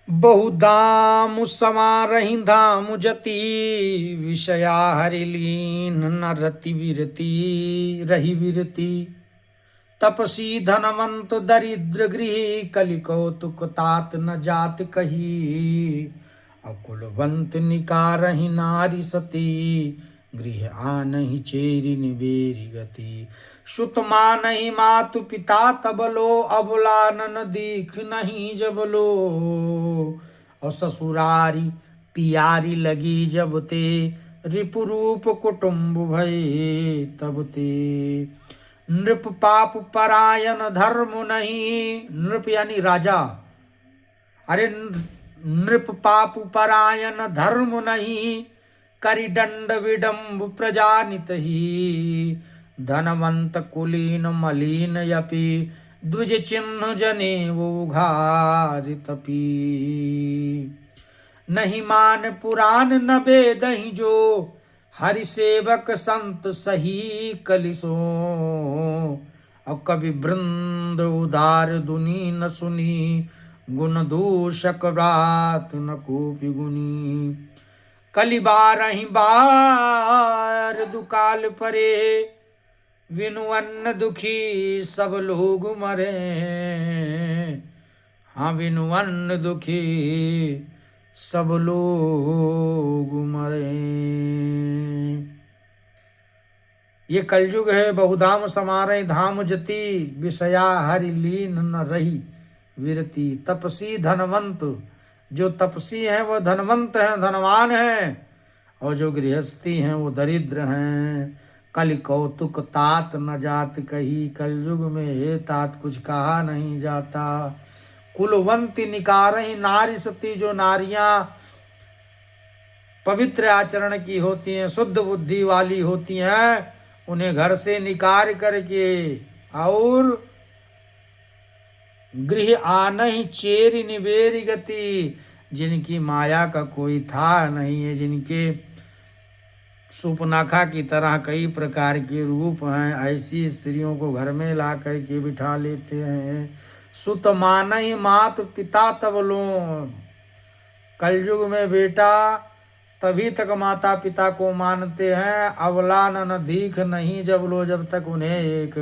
बहुदाम समारहि धाम जति विषया हरिलीन न रति विरति रही विरति तपसी धनवंत दरिद्र गृह कलि कौतुक तात न जात कही अकुलवंत निकारहि नारी सती गृह आनहि चेरि निबेरि गति सुत मानहि मातु पिता तबलो अबला नन दीख नहीं जबलो और ससुरारी पियारी लगी जब ते रिपुरूप कुटुम्ब भय तब ते नृप पाप परायण धर्म नहीं नृप यानी राजा अरे नृप पाप परायण धर्म नहीं करि दंड विडम्ब प्रजानित ही धनवंत कुलीन मलिन यपि द्विज चिन्ह जने वो घारितपि नहीं मान पुराण न बेदहि जो हरि सेवक संत सही कलिसो और कवि वृंद उदार दुनी न सुनी गुण दूषक रात न कोपि गुनी कलि बारहि बार दुकाल परे विनु अन्न दुखी सब लोग मरे हाँ विनु अन्न दुखी सब लोग मरे। ये कलयुग है बहुधाम समारय धाम जति विषया हरि लीन न रही विरति तपसी धनवंत जो तपसी हैं वो धनवंत हैं धनवान हैं और जो गृहस्थी हैं वो दरिद्र हैं। कलि कौतुक तात न जात कही कलयुग में हे तात कुछ कहा नहीं जाता। कुलवंती निकारहि नारी सती जो नारियां पवित्र आचरण की होती हैं शुद्ध बुद्धि वाली होती हैं उन्हें घर से निकार करके और गृह आनहि चेरि निबेरि गति जिनकी माया का कोई था नहीं है जिनके सुपनाखा की तरह कई प्रकार के रूप हैं ऐसी स्त्रियों को घर में ला करके बिठा लेते हैं। सुत मानहि मात पिता तबलो कलयुग में बेटा तभी तक माता पिता को मानते हैं अबला न दीख नहीं जब लो जब तक उन्हें एक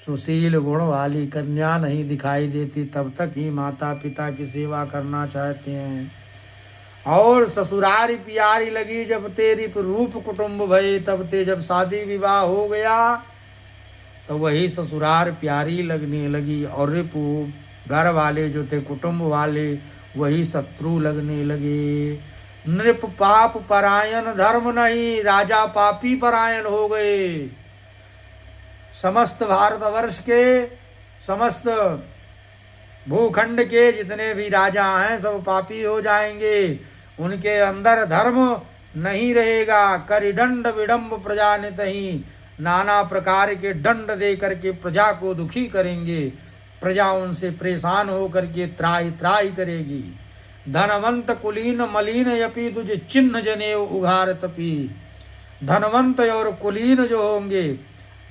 सुशील गुण वाली कन्या नहीं दिखाई देती तब तक ही माता पिता की सेवा करना चाहते हैं। और ससुरारी प्यारी लगी जब तेरी रूप कुटुंब भये तब ते जब शादी विवाह हो गया तो वही ससुरार प्यारी लगने लगी और रिपु घर वाले जो थे कुटुंब वाले वही शत्रु लगने लगे। नृप पाप परायण धर्म नहीं राजा पापी परायण हो गए। समस्त भारतवर्ष के समस्त भूखंड के जितने भी राजा हैं सब पापी हो जाएंगे उनके अंदर धर्म नहीं रहेगा। करि दंड विडम्ब प्रजा नितहि नाना प्रकार के दंड दे करके प्रजा को दुखी करेंगे प्रजा उनसे परेशान हो करके त्राही त्राही करेगी। धनवंत कुलीन मलिन यपि दुज चिन्ह जने उघार तपी धनवंत और कुलीन जो होंगे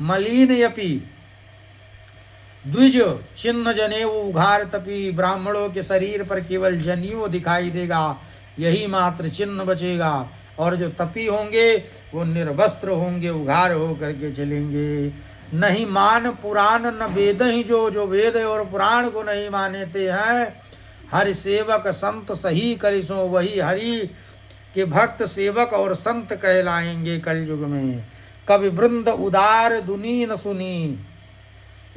मलिन यपि द्विज चिन्ह जने उघार तपी ब्राह्मणों के शरीर पर केवल जनेऊ दिखाई देगा यही मात्र चिन्ह बचेगा और जो तपी होंगे वो निर्वस्त्र होंगे उघार हो करके चलेंगे। नहीं मान पुराण न वेद ही जो वेद और पुराण को नहीं मानते हैं हरि सेवक संत सही करिसो वही हरि के भक्त सेवक और संत कहलाएंगे कलयुग में। कवि वृंद उदार दुनी न सुनी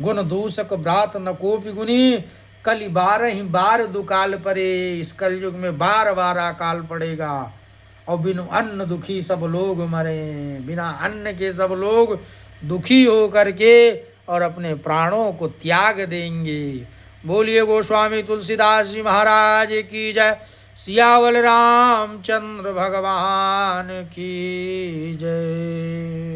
गुण दूषक ब्रात न कोपि गुनी कलि बारहि बार दुकाल परे इस कलयुग में बार बार अकाल पड़ेगा और बिनु अन्न दुखी सब लोग मरे बिना अन्न के सब लोग दुखी हो करके और अपने प्राणों को त्याग देंगे। बोलिए गोस्वामी तुलसीदास जी महाराज की जय। सियावल रामचंद्र भगवान की जय।